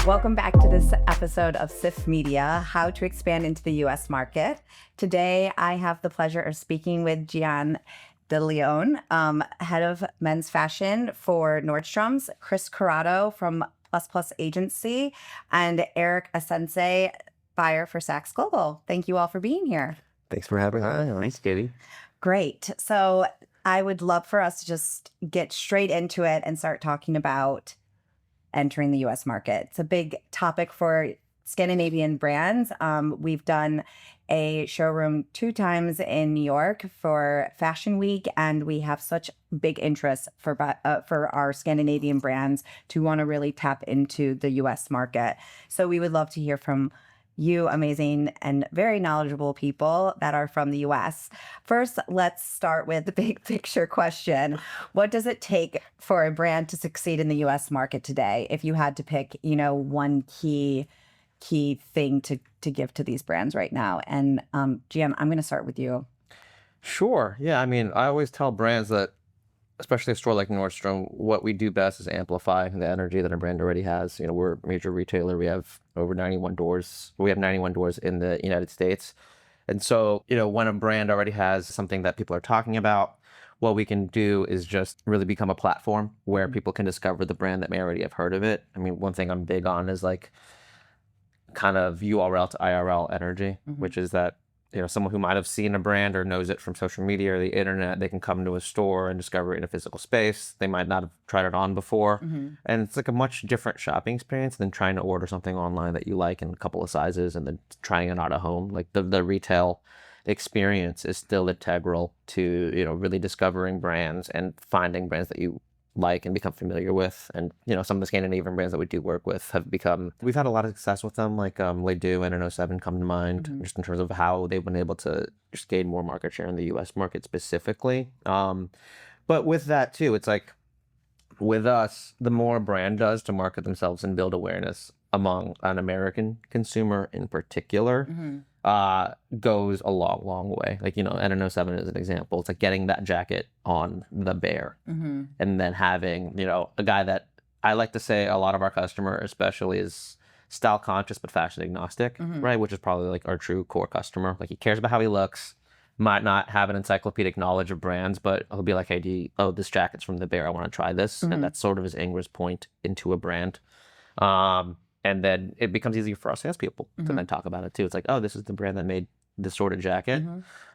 Welcome back to this episode of CIFF Media, How to Expand into the U.S. Market. Today, I have the pleasure of speaking with Jian DeLeon, head of men's fashion for Nordstrom's, Chris Corrado from Plus Agency, and Eric Asence, buyer for Saks Global. Thank you all for being here. Thanks for having us. Thanks, Katie. Great. So I would love for us to just get straight into it and start talking about entering the U.S. market. It's a big topic for Scandinavian brands. We've done a showroom 2 times in New York for Fashion Week, and we have such big interest for our Scandinavian brands to want to really tap into the U.S. market. So we would love to hear from you amazing and very knowledgeable people that are from the U.S. First, let's start with the big picture question. What does it take for a brand to succeed in the U.S. market today? If you had to pick, one key thing to give to these brands right now. And Jian, I'm going to start with you. Sure. Yeah. I mean, I always tell brands that, especially a store like Nordstrom, what we do best is amplify the energy that a brand already has. We're a major retailer. We have over 91 doors. We have 91 doors in the United States. And so, when a brand already has something that people are talking about, what we can do is just really become a platform where people can discover the brand that may already have heard of it. I mean, one thing I'm big on is like kind of URL to IRL energy, which is that someone who might have seen a brand or knows it from social media or the internet, they can come to a store and discover it in a physical space. They might not have tried it on before. And it's like a much different shopping experience than trying to order something online that you like in a couple of sizes and then trying it out at home. Like the retail experience is still integral to, really discovering brands and finding brands that you like and become familiar with. And some of the Scandinavian brands that we do work with we've had a lot of success with them, like Ledoux and N07 come to mind, just in terms of how they've been able to just gain more market share in the US market specifically. But with that too, it's like with us, the more a brand does to market themselves and build awareness among an American consumer in particular, goes a long way. Like, N07 is an example. It's like getting that jacket on the bear and then having, a guy that I like to say a lot of our customer especially is style conscious but fashion agnostic, right? Which is probably like our true core customer. Like he cares about how he looks, might not have an encyclopedic knowledge of brands, but he'll be like, hey, this jacket's from the bear. I want to try this. And that's sort of his ingress point into a brand. And then it becomes easier for our salespeople to then talk about it too. It's like, oh, this is the brand that made this sort of jacket.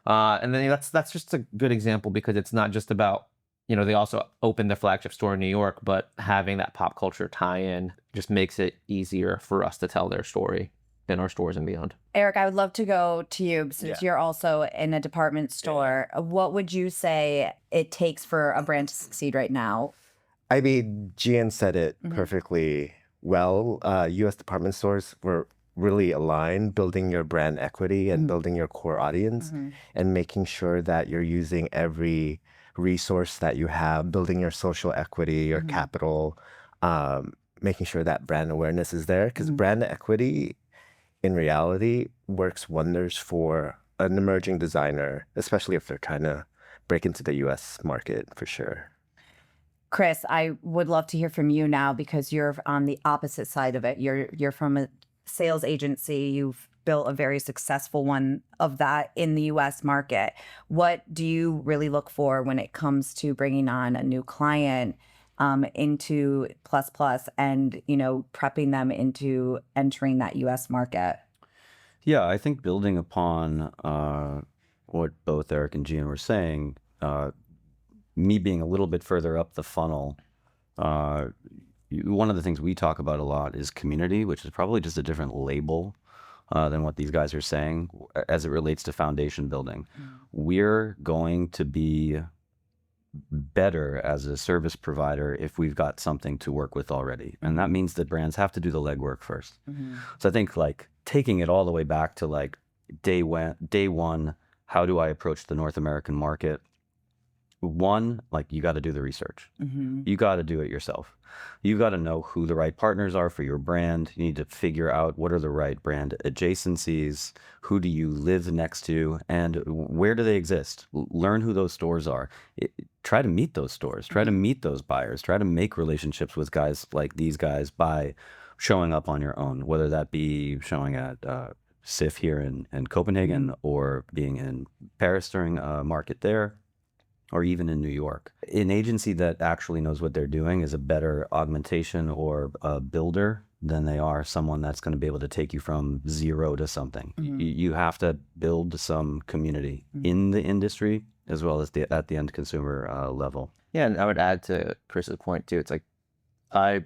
And then that's just a good example because it's not just about, they also opened their flagship store in New York, but having that pop culture tie-in just makes it easier for us to tell their story in our stores and beyond. Eric, I would love to go to you since you're also in a department store. What would you say it takes for a brand to succeed right now? I mean, Jian said it perfectly well. U.S. department stores were really aligned, building your brand equity and building your core audience and making sure that you're using every resource that you have, building your social equity, your capital, making sure that brand awareness is there. Because brand equity, in reality, works wonders for an emerging designer, especially if they're trying to break into the U.S. market, for sure. Chris, I would love to hear from you now because you're on the opposite side of it. You're from a sales agency. You've built a very successful one of that in the U.S. market. What do you really look for when it comes to bringing on a new client into Plus and, prepping them into entering that U.S. market? Yeah, I think building upon what both Eric and Jian were saying, me being a little bit further up the funnel, one of the things we talk about a lot is community, which is probably just a different label than what these guys are saying as it relates to foundation building. We're going to be better as a service provider if we've got something to work with already. And that means that brands have to do the legwork first. So I think like taking it all the way back to like day one, how do I approach the North American market? One, like you got to do the research. You got to do it yourself. You got to know who the right partners are for your brand. You need to figure out what are the right brand adjacencies, who do you live next to, and where do they exist? Learn who those stores are. Try to meet those stores. Try to meet those buyers. Try to make relationships with guys like these guys by showing up on your own, whether that be showing at CIFF here in Copenhagen or being in Paris during a market there, or even in New York. An agency that actually knows what they're doing is a better augmentation or a builder than they are someone that's going to be able to take you from zero to something. You have to build some community in the industry as well as at the end consumer level. Yeah, and I would add to Chris's point too. It's like I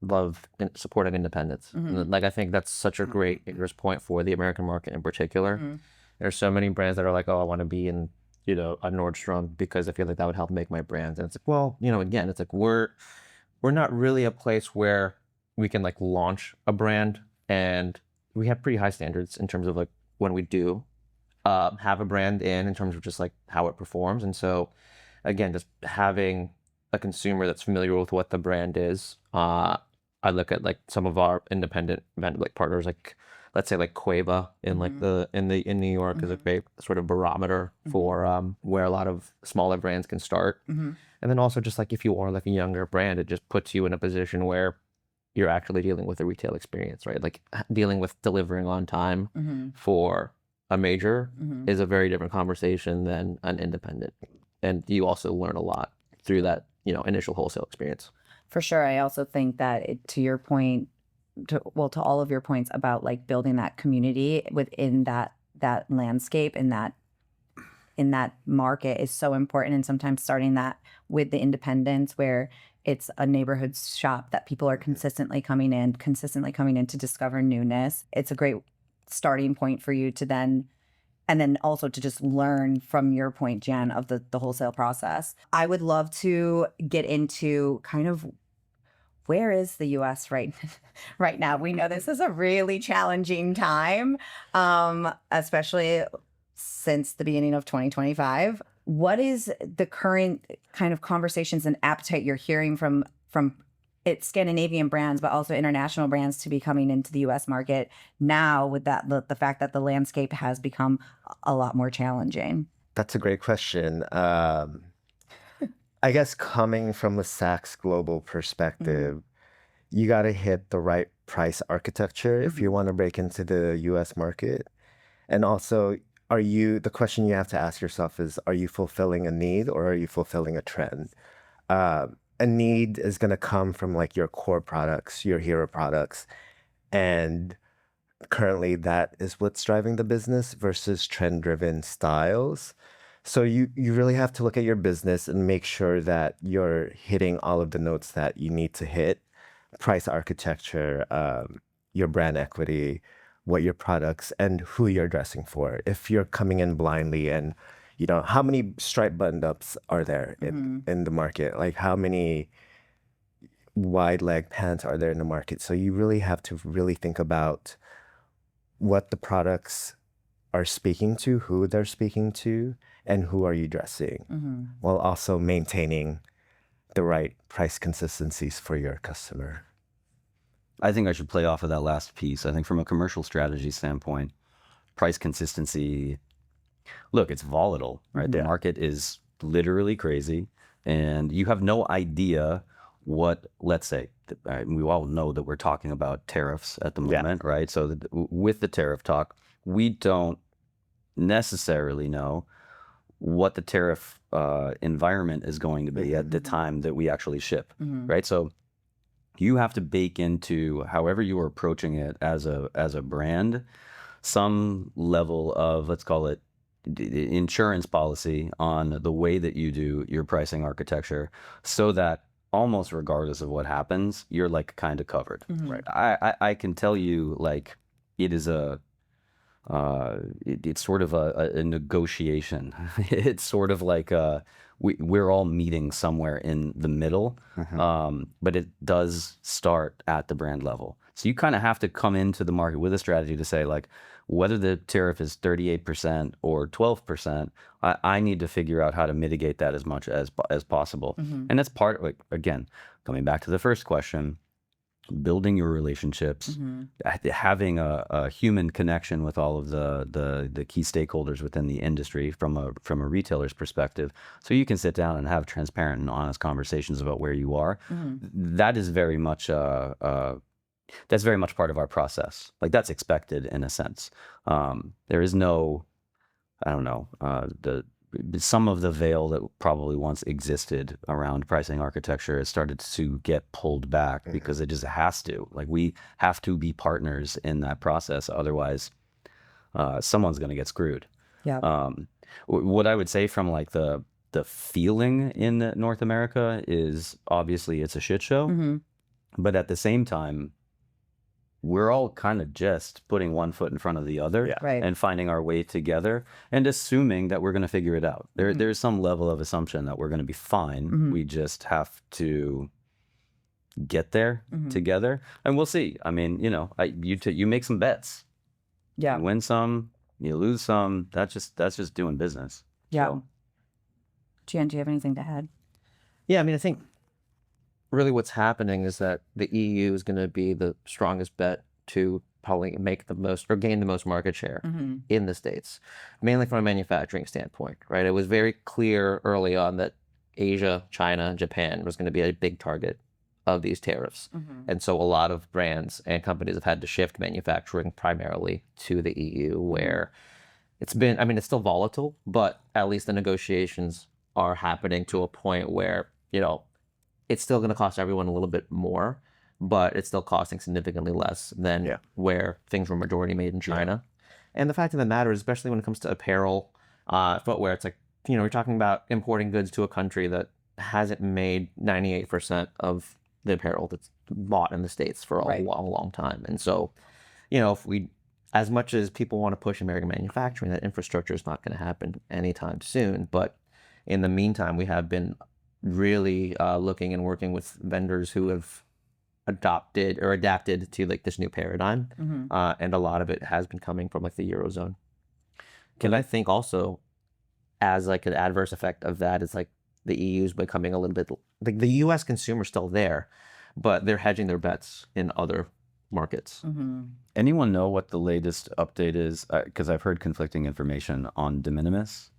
love supporting independence. Like I think that's such a great interest point for the American market in particular. There's so many brands that are like, oh, I want to be in, you know, a Nordstrom because I feel like that would help make my brands. And it's like, well, you know, again, it's like we're not really a place where we can like launch a brand, and we have pretty high standards in terms of like when we do have a brand in terms of just like how it performs. And so again, just having a consumer that's familiar with what the brand is. I look at like some of our independent vendor like partners, like let's say like Cueva in like in New York is a great sort of barometer for where a lot of smaller brands can start. And then also just like if you are like a younger brand, it just puts you in a position where you're actually dealing with a retail experience, right? Like dealing with delivering on time for a major is a very different conversation than an independent. And you also learn a lot through that, you know, initial wholesale experience. For sure. I also think that to your point, to all of your points about like building that community within that landscape and in that market is so important. And sometimes starting that with the independents where it's a neighborhood shop that people are consistently coming in to discover newness. It's a great starting point for you to then, and then also to just learn from your point, Jan, of the wholesale process. I would love to get into kind of where is the U.S. right now? We know this is a really challenging time, especially since the beginning of 2025. What is the current kind of conversations and appetite you're hearing from Scandinavian brands, but also international brands to be coming into the U.S. market now with that the fact that the landscape has become a lot more challenging? That's a great question. I guess coming from the Saks global perspective, you got to hit the right price architecture if you want to break into the U.S. market. And also, the question you have to ask yourself is, are you fulfilling a need or are you fulfilling a trend? A need is going to come from like your core products, your hero products. And currently that is what's driving the business versus trend-driven styles. So you really have to look at your business and make sure that you're hitting all of the notes that you need to hit. Price architecture, your brand equity, what your products and who you're dressing for. If you're coming in blindly and, you know, how many striped button-ups are there in the market? Like how many wide leg pants are there in the market? So you really have to really think about what the products are speaking to, who they're speaking to, and who are you dressing, while also maintaining the right price consistencies for your customer. I think I should play off of that last piece. I think from a commercial strategy standpoint, price consistency, look, it's volatile, right? The market is literally crazy and you have no idea what, let's say, we all know that we're talking about tariffs at the moment, right? So with the tariff talk, we don't necessarily know what the tariff environment is going to be at the time that we actually ship, right? So you have to bake into however you are approaching it as a brand, some level of, let's call it, insurance policy on the way that you do your pricing architecture, so that almost regardless of what happens, you're like kind of covered. Right? I can tell you, like, it is it's sort of a negotiation. It's sort of like we're all meeting somewhere in the middle, but it does start at the brand level. So you kind of have to come into the market with a strategy to say, like, whether the tariff is 38% or 12%, I need to figure out how to mitigate that as much as possible. And that's part, like, again, coming back to the first question, building your relationships, having a human connection with all of the key stakeholders within the industry from a retailer's perspective, so you can sit down and have transparent and honest conversations about where you are. That is very much that's very much part of our process. Like that's expected in a sense. There is no, I don't know, some of the veil that probably once existed around pricing architecture has started to get pulled back because it just has to. Like we have to be partners in that process. Otherwise, someone's going to get screwed. Yeah. What I would say from like the feeling in North America is obviously it's a shit show, but at the same time, we're all kind of just putting one foot in front of the other Right. and finding our way together and assuming that we're going to figure it out. There's some level of assumption that we're going to be fine. We just have to get there together, and we'll see. I mean, you know, you make some bets. Yeah. You win some, you lose some. That's just doing business. Yeah. So, Jian, do you have anything to add? Yeah, I mean, I think really what's happening is that the EU is going to be the strongest bet to probably make the most or gain the most market share in the States, mainly from a manufacturing standpoint, right? It was very clear early on that Asia, China, and Japan was going to be a big target of these tariffs. And so a lot of brands and companies have had to shift manufacturing primarily to the EU, where it's been, I mean, it's still volatile, but at least the negotiations are happening to a point where, you know, it's still going to cost everyone a little bit more, but it's still costing significantly less than where things were majority made in China. And the fact of the matter is, especially when it comes to apparel, footwear, it's like, you know, we're talking about importing goods to a country that hasn't made 98% of the apparel that's bought in the States for a long, long time. And so, you know, if we, as much as people want to push American manufacturing, that infrastructure is not going to happen anytime soon. But in the meantime, we have been really looking and working with vendors who have adapted to like this new paradigm, and a lot of it has been coming from like the Eurozone. And I think also, as like an adverse effect of that, is like the EU is becoming a little bit like the U.S. consumer's still there, but they're hedging their bets in other markets. anyone know what the latest update is? Because I've heard conflicting information on de minimis.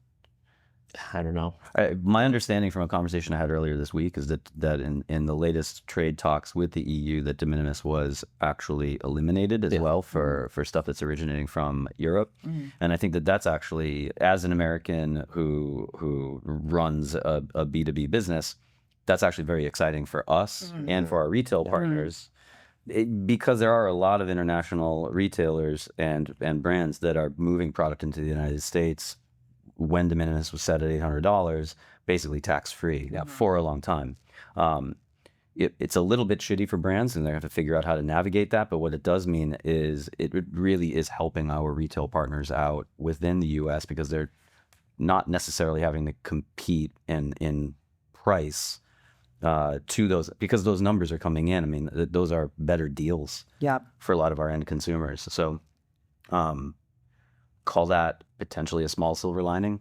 I don't know. My understanding from a conversation I had earlier this week is that in the latest trade talks with the EU, that de minimis was actually eliminated as well for stuff that's originating from Europe. And I think that that's actually, as an American who runs a B2B business, that's actually very exciting for us and for our retail partners. Because there are a lot of international retailers and brands that are moving product into the United States when de minimis was set at $800, basically tax-free for a long time. It's a little bit shitty for brands, and they have to figure out how to navigate that. But what it does mean is it really is helping our retail partners out within the U.S. because they're not necessarily having to compete in price to those, because those numbers are coming in. I mean, those are better deals for a lot of our end consumers. So call that potentially a small silver lining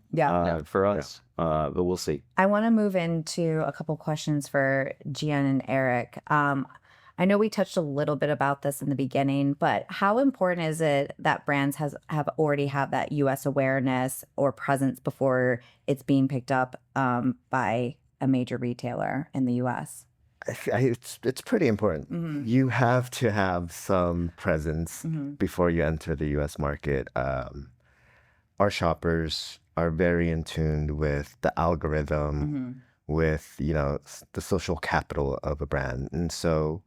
for us, but we'll see. I want to move into a couple questions for Jian and Eric. I know we touched a little bit about this in the beginning, but how important is it that brands have already have that U.S. awareness or presence before it's being picked up by a major retailer in the U.S.? It's pretty important. You have to have some presence before you enter the U.S. market. Our shoppers are very in tune with the algorithm, with, you know, the social capital of a brand. And so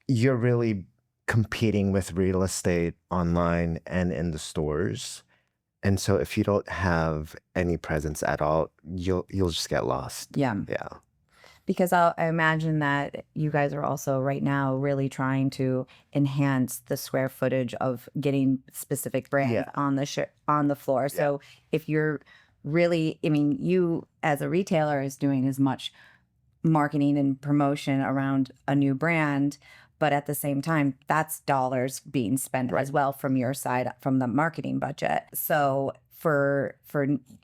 you're really competing with real estate online and in the stores. And so if you don't have any presence at all, you'll just get lost. Yeah. Because I imagine that you guys are also right now really trying to enhance the square footage of getting specific brands on the floor. So if you're really, I mean, you as a retailer is doing as much marketing and promotion around a new brand, but at the same time, that's dollars being spent as well from your side, from the marketing budget. So for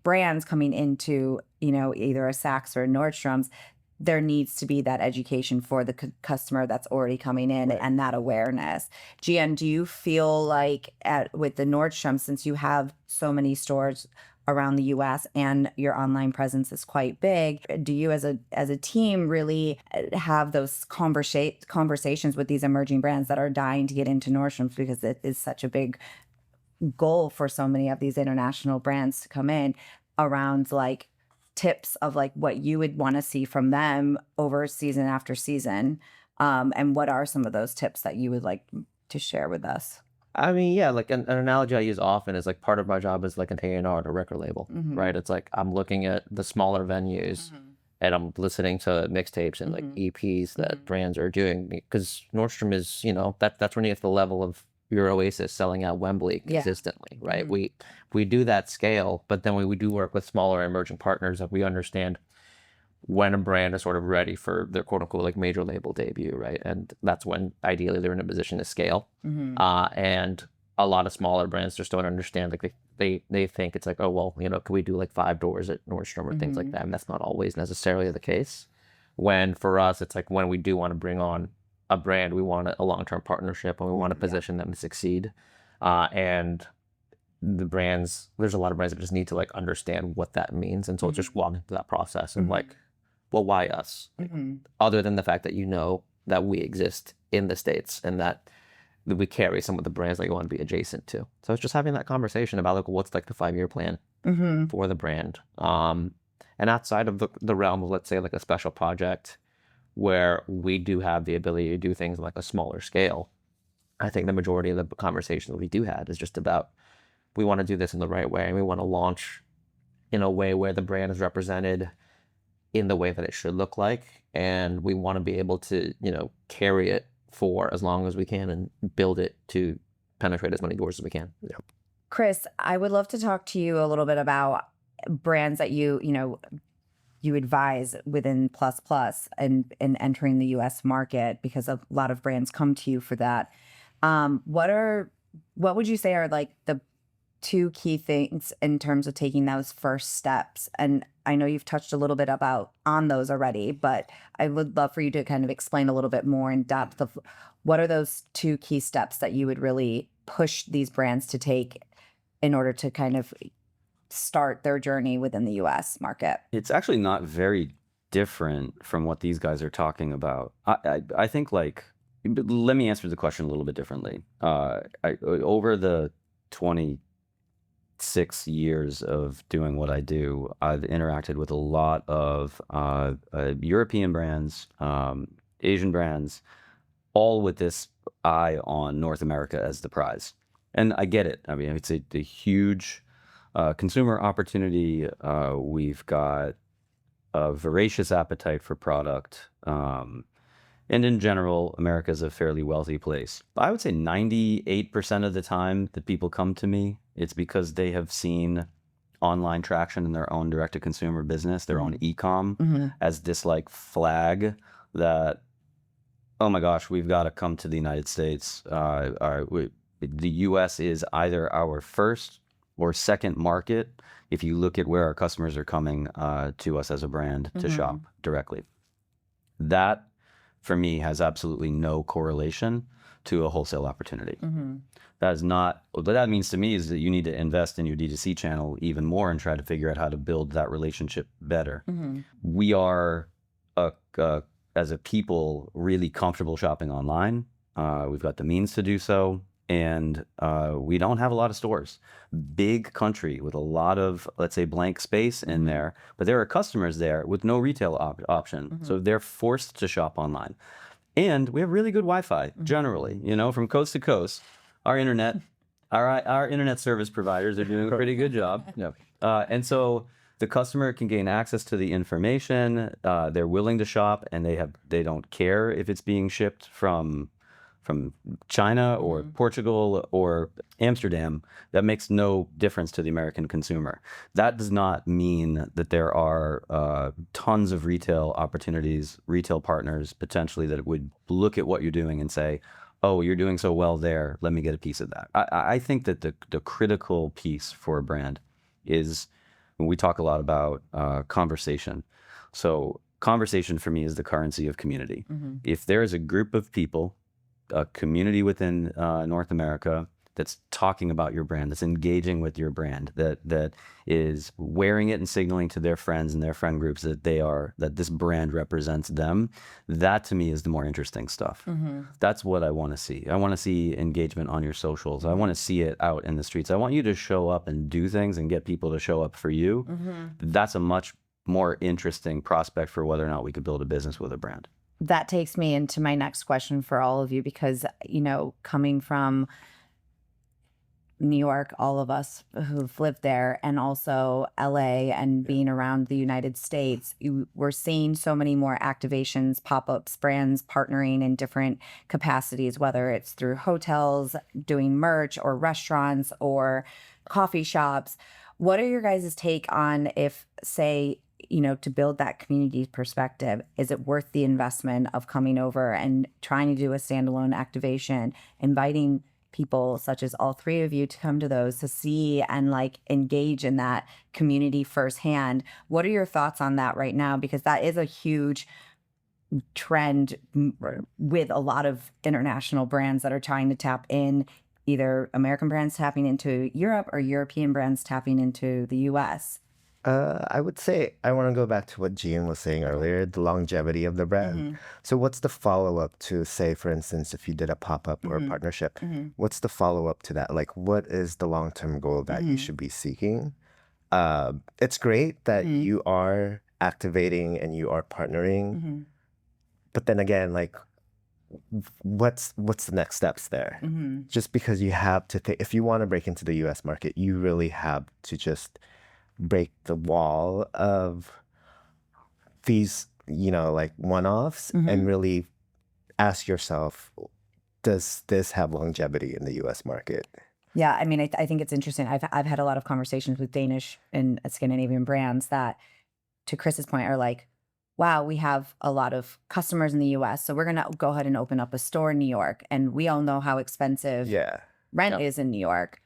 brands coming into, you know, either a Saks or a Nordstrom's, there needs to be that education for the customer that's already coming in and that awareness. Jian, do you feel like with the Nordstrom, since you have so many stores around the US and your online presence is quite big. Do you as a team really have those conversations with these emerging brands that are dying to get into Nordstrom because it is such a big goal for so many of these international brands to come in, around like tips of like what you would want to see from them over season after season? And what are some of those tips that you would like to share with us? I mean, yeah, like an analogy I use often is like part of my job is like an A&R at a record label, right? It's like I'm looking at the smaller venues and I'm listening to mixtapes and like EPs that brands are doing, because Nordstrom is, you know, that's when you get to the level of your Oasis selling out Wembley consistently, right? We do that scale, but then we do work with smaller emerging partners that we understand when a brand is sort of ready for their quote unquote like major label debut, right? And that's when ideally they're in a position to scale. And a lot of smaller brands just don't understand. Like they think it's like, oh, well, you know, can we do like 5 doors at Nordstrom or things like that? And that's not always necessarily the case. When for us, it's like when we do want to bring on a brand, we want a long-term partnership and we want to position them to succeed. And the brands, there's a lot of brands that just need to like understand what that means. And so just walk into that process and like, well, why us? Other than the fact that you know that we exist in the States and that we carry some of the brands that you want to be adjacent to. So it's just having that conversation about like what's like the 5-year plan for the brand. And outside of the realm of, let's say, like a special project where we do have the ability to do things like a smaller scale, I think the majority of the conversation that we do have is just about, we want to do this in the right way and we want to launch in a way where the brand is represented in the way that it should look like, and we want to be able to, you know, carry it for as long as we can and build it to penetrate as many doors as we can. Chris, I would love to talk to you a little bit about brands that you advise within Plus Plus and in entering the US market, because a lot of brands come to you for that. What would you say are like the 2 key things in terms of taking those first steps? And I know you've touched a little bit on those already, but I would love for you to kind of explain a little bit more in depth of what are those 2 key steps that you would really push these brands to take in order to kind of start their journey within the US market. It's actually not very different from what these guys are talking about. I think, like, let me answer the question a little bit differently. Over the 26 years of doing what I do, I've interacted with a lot of European brands, Asian brands, all with this eye on North America as the prize. And I get it. I mean, it's a huge consumer opportunity. We've got a voracious appetite for product. And in general, America is a fairly wealthy place. I would say 98% of the time that people come to me, it's because they have seen online traction in their own direct-to-consumer business, their own e-com, as this like flag that, oh my gosh, we've got to come to the United States. The U.S. is either our first or second market if you look at where our customers are coming to us as a brand to shop directly. That, for me, has absolutely no correlation to a wholesale opportunity. That is not, what that means to me is that you need to invest in your D2C channel even more and try to figure out how to build that relationship better. We are, as a people, really comfortable shopping online. We've got the means to do so. And we don't have a lot of stores. Big country with a lot of, let's say, blank space in there, but there are customers there with no retail option. So they're forced to shop online. And we have really good Wi-Fi, generally, you know, from coast to coast. Our internet service providers are doing a pretty good job. And so the customer can gain access to the information. They're willing to shop, and they don't care if it's being shipped from China or Portugal or Amsterdam. That makes no difference to the American consumer. That does not mean that there are tons of retail opportunities, retail partners potentially that would look at what you're doing and say, oh, you're doing so well there, let me get a piece of that. I think that the critical piece for a brand is, when we talk a lot about conversation. So conversation for me is the currency of community. If there is a group of people, a community within North America that's talking about your brand, that's engaging with your brand, that is wearing it and signaling to their friends and their friend groups that this brand represents them. That to me is the more interesting stuff. That's what I want to see. I want to see engagement on your socials. I want to see it out in the streets. I want you to show up and do things and get people to show up for you. That's a much more interesting prospect for whether or not we could build a business with a brand. That takes me into my next question for all of you, because, coming from New York, all of us who've lived there, and also LA and being around the United States, we're seeing so many more activations, pop-ups, brands partnering in different capacities, whether it's through hotels, doing merch, or restaurants, or coffee shops. What are your guys' take on if, say, to build that community perspective, is it worth the investment of coming over and trying to do a standalone activation, inviting people such as all three of you to come to those to see and engage in that community firsthand? What are your thoughts on that right now? Because that is a huge trend with a lot of international brands that are trying to tap in, either American brands tapping into Europe or European brands tapping into the US. I would say I want to go back to what Jian was saying earlier, the longevity of the brand. So what's the follow-up to, say, for instance, if you did a pop-up or a partnership, what's the follow-up to that? What is the long-term goal that you should be seeking? It's great that you are activating and you are partnering, but then again, what's the next steps there? Just because you have to think, if you want to break into the US market, you really have to just break the wall of these, one-offs and really ask yourself, does this have longevity in the US market? Yeah, I mean, I think it's interesting. I've had a lot of conversations with Danish and Scandinavian brands that, to Chris's point, are wow, we have a lot of customers in the US, so we're going to go ahead and open up a store in New York. And we all know how expensive rent is in New York.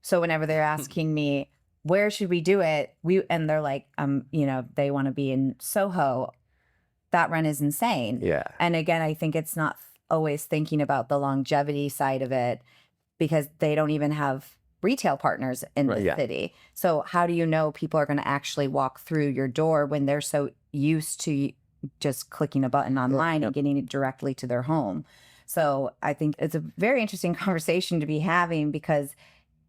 So whenever they're asking me, where should we do it? And they're like, they want to be in Soho. That rent is insane. Yeah. And again, I think it's not always thinking about the longevity side of it, because they don't even have retail partners in the city. So how do you know people are going to actually walk through your door when they're so used to just clicking a button online and getting it directly to their home? So I think it's a very interesting conversation to be having, because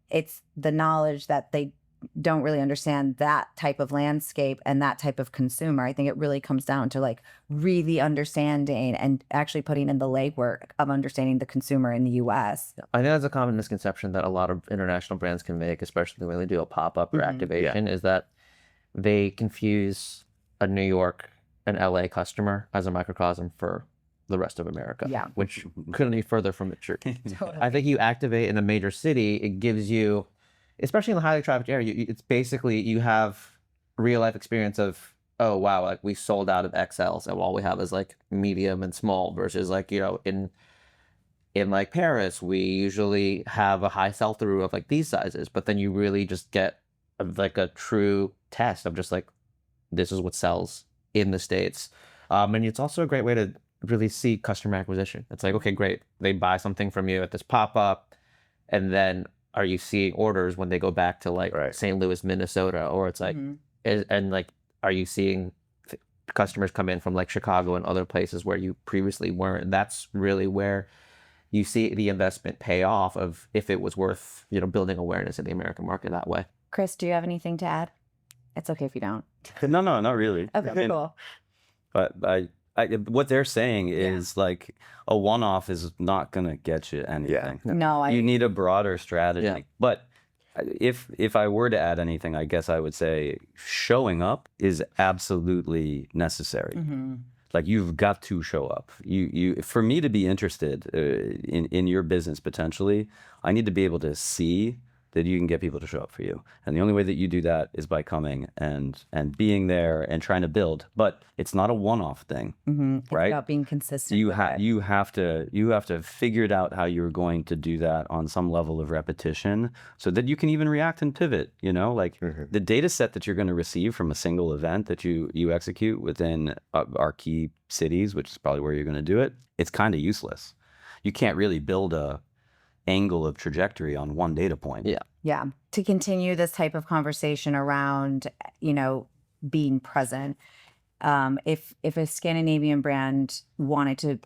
it's the knowledge that they don't really understand that type of landscape and that type of consumer. I think it really comes down to really understanding and actually putting in the legwork of understanding the consumer in the US. I think that's a common misconception that a lot of international brands can make, especially when they do a pop-up or activation, is that they confuse a New York and LA customer as a microcosm for the rest of America, which couldn't be further from the truth. Totally. I think you activate in a major city, it gives you, especially in the highly trafficked area, it's basically you have real life experience of, oh wow, we sold out of XLs and all we have is medium and small, versus in Paris we usually have a high sell through of these sizes, but then you really just get a true test of just this is what sells in the States, and it's also a great way to really see customer acquisition. It's okay, great, they buy something from you at this pop up, and then are you seeing orders when they go back to St. Louis, Minnesota? Or it's are you seeing customers come in from Chicago and other places where you previously weren't? That's really where you see the investment pay off, of if it was worth, building awareness in the American market that way. Chris, do you have anything to add? It's okay if you don't. No, not really. Okay, cool. But what they're saying is a one-off is not going to get you anything. No, you need a broader strategy. Yeah. But if I were to add anything, I guess I would say showing up is absolutely necessary. You've got to show up. You for me to be interested in your business potentially, I need to be able to see that you can get people to show up for you. And the only way that you do that is by coming and being there and trying to build. But it's not a one-off thing, right? It's about being consistent. You have to figure it out how you're going to do that on some level of repetition, so that you can even react and pivot. The data set that you're going to receive from a single event that you execute within our key cities, which is probably where you're going to do it, it's kind of useless. You can't really build a angle of trajectory on one data point. Yeah. Yeah. To continue this type of conversation around, being present, if a Scandinavian brand wanted to,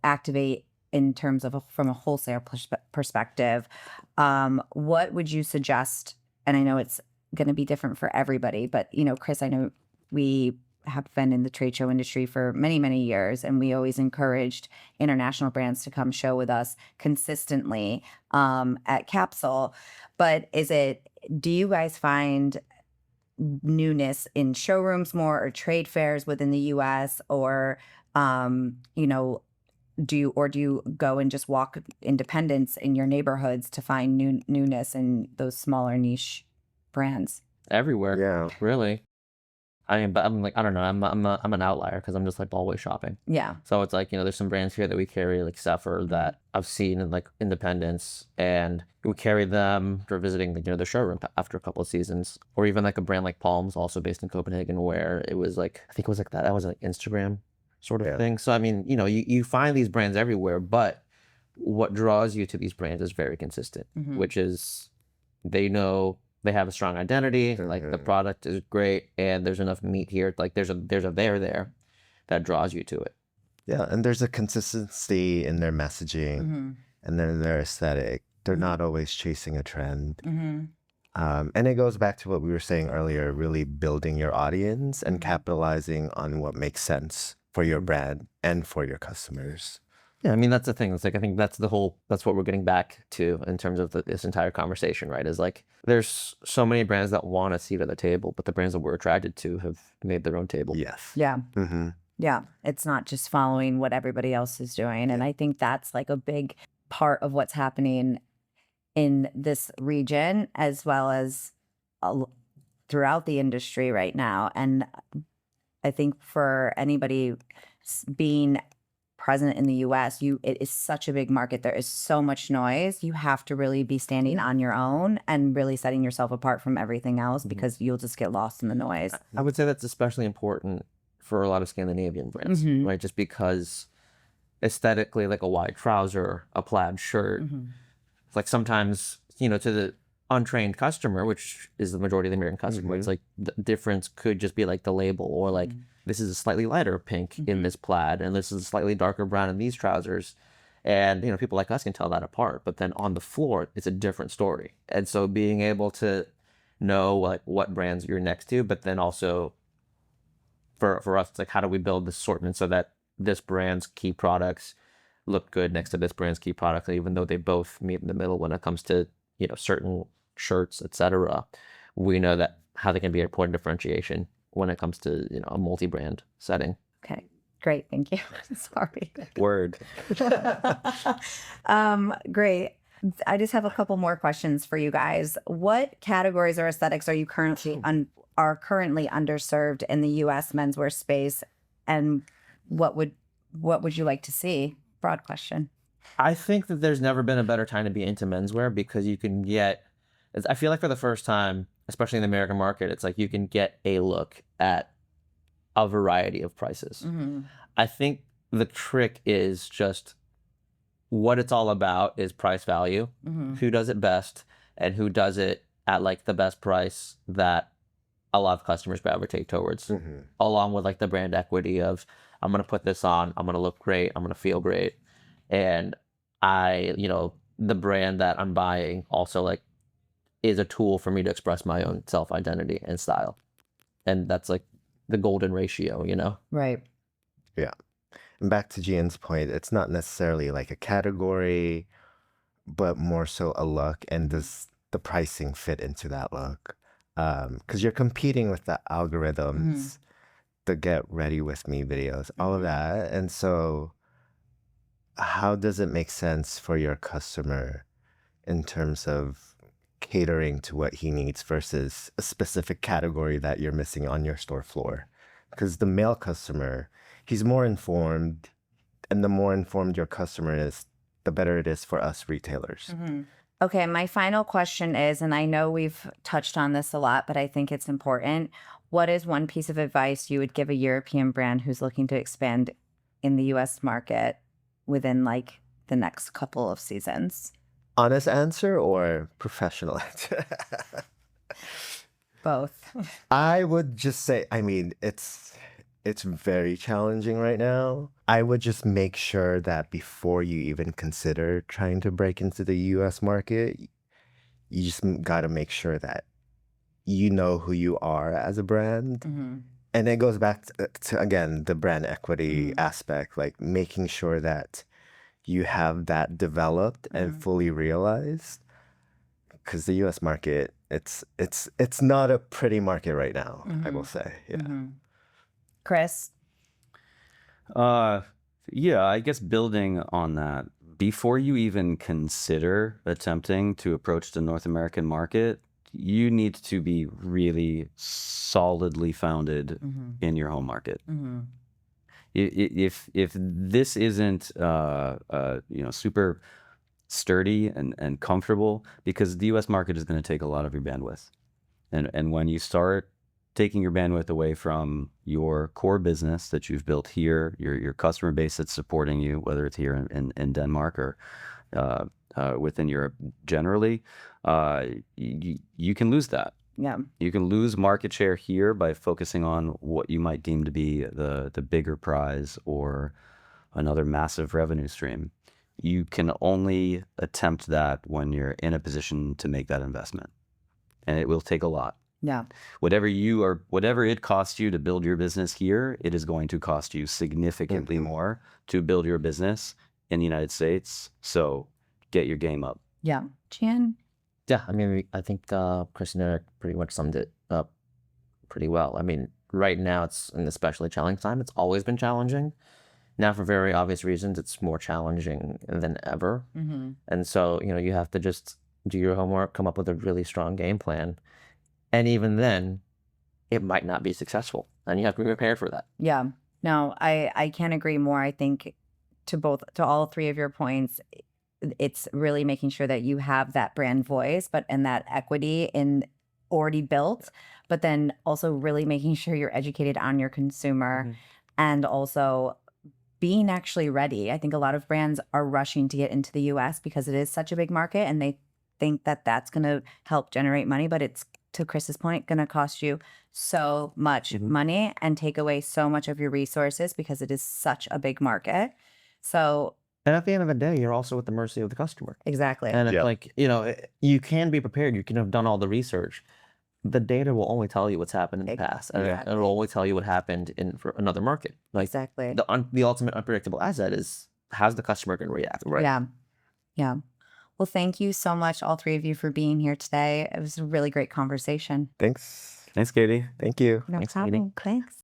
activate in terms of from a wholesale perspective, what would you suggest? And I know it's going to be different for everybody, but Chris, I know we have been in the trade show industry for many, many years, and we always encouraged international brands to come show with us consistently at Capsule. But do you guys find newness in showrooms more, or trade fairs within the US, or do you go and just walk independents in your neighborhoods to find newness in those smaller niche brands? Everywhere. Yeah. Really. I mean, but I'm like, I don't know. I'm an outlier because I'm just like always shopping. Yeah. So it's like, there's some brands here that we carry, like Sephora, that I've seen in like Independence, and we carry them for visiting the showroom after a couple of seasons. Or even like a brand like Palms, also based in Copenhagen, where it was like, I think it was like that was like Instagram sort of thing. So I mean, you find these brands everywhere, but what draws you to these brands is very consistent, which is they know they have a strong identity, like the product is great, and there's enough meat here. Like there's a there that draws you to it. Yeah, and there's a consistency in their messaging and then their aesthetic. They're not always chasing a trend. And it goes back to what we were saying earlier, really building your audience and capitalizing on what makes sense for your brand and for your customers. Yeah, I mean, that's the thing. It's like, I think that's what we're getting back to in terms of this entire conversation, right? Is like, there's so many brands that want a seat at the table, but the brands that we're attracted to have made their own table. Yes. Yeah. Mm-hmm. Yeah. It's not just following what everybody else is doing. And I think that's like a big part of what's happening in this region, as well as throughout the industry right now. And I think for anybody being present in the US, it is such a big market. There is so much noise. You have to really be standing on your own and really setting yourself apart from everything else, because you'll just get lost in the noise. I would say that's especially important for a lot of Scandinavian brands, right? Just because aesthetically, like a wide trouser, a plaid shirt, like sometimes, to the untrained customer, which is the majority of the American customer, it's like the difference could just be like the label, or like, this is a slightly lighter pink in this plaid, and this is a slightly darker brown in these trousers. And, people like us can tell that apart. But then on the floor, it's a different story. And so being able to know like what brands you're next to, but then also for us, it's like, how do we build this assortment so that this brand's key products look good next to this brand's key products, even though they both meet in the middle when it comes to, certain shirts, etc. We know that how they can be an important differentiation when it comes to, a multi-brand setting. Okay, great. Thank you. Sorry. Word. Great. I just have a couple more questions for you guys. What categories or aesthetics are you currently underserved in the U.S. menswear space, and what would you like to see? Broad question. I think that there's never been a better time to be into menswear, because you can get, I feel like for the first time, especially in the American market, it's like you can get a look at a variety of prices. I think the trick is just what it's all about is price value, who does it best, and who does it at like the best price that a lot of customers gravitate towards, along with like the brand equity of, I'm going to put this on, I'm going to look great, I'm going to feel great. And the brand that I'm buying also like is a tool for me to express my own self-identity and style. And that's like the golden ratio, Right. Yeah. And back to Jian's point, it's not necessarily like a category, but more so a look, and does the pricing fit into that look? Because you're competing with the algorithms, the get ready with me videos, all of that. And so how does it make sense for your customer in terms of catering to what he needs versus a specific category that you're missing on your store floor? Because the male customer, he's more informed, and the more informed your customer is, the better it is for us retailers. Okay, my final question is, and I know we've touched on this a lot, but I think it's important. What is one piece of advice you would give a European brand who's looking to expand in the US market within like the next couple of seasons? honest answer or professional answer? Both. I would just say, I mean, it's very challenging right now. I would just make sure that before you even consider trying to break into the US market, you just got to make sure that you know who you are as a brand. Mm-hmm. And it goes back to again, the brand equity aspect, like making sure that you have that developed and fully realized. Because the US market, it's not a pretty market right now, I will say. Yeah. Chris? Yeah, I guess building on that, before you even consider attempting to approach the North American market, you need to be really solidly founded in your home market. If this isn't super sturdy and comfortable, because the US market is going to take a lot of your bandwidth. And when you start taking your bandwidth away from your core business that you've built here, your customer base that's supporting you, whether it's here in Denmark or within Europe generally, you can lose that. Yeah. You can lose market share here by focusing on what you might deem to be the bigger prize or another massive revenue stream. You can only attempt that when you're in a position to make that investment. And it will take a lot. Yeah. Whatever it costs you to build your business here, it is going to cost you significantly more to build your business in the United States. So get your game up. Yeah. Jian? Yeah, I mean, I think Chris and Eric pretty much summed it up pretty well. I mean, right now it's an especially challenging time. It's always been challenging. Now, for very obvious reasons, it's more challenging than ever. And so, you have to just do your homework, come up with a really strong game plan. And even then, it might not be successful. And you have to be prepared for that. Yeah. No, I can't agree more. I think to all three of your points, it's really making sure that you have that brand voice, and that equity already built, but then also really making sure you're educated on your consumer and also being actually ready. I think a lot of brands are rushing to get into the US because it is such a big market and they think that that's going to help generate money, but it's, to Chris's point, going to cost you so much money and take away so much of your resources because it is such a big market. So, and at the end of the day, you're also at the mercy of the customer. Exactly. And it's like, you can be prepared. You can have done all the research. The data will only tell you what's happened in the past. And it'll only tell you what happened for another market. Like, exactly. The ultimate unpredictable asset is, how's the customer going to react? Right. Yeah. Yeah. Well, thank you so much, all three of you, for being here today. It was a really great conversation. Thanks. Thanks, Katie. Thank you. No Thanks, problem. Katie. Thanks.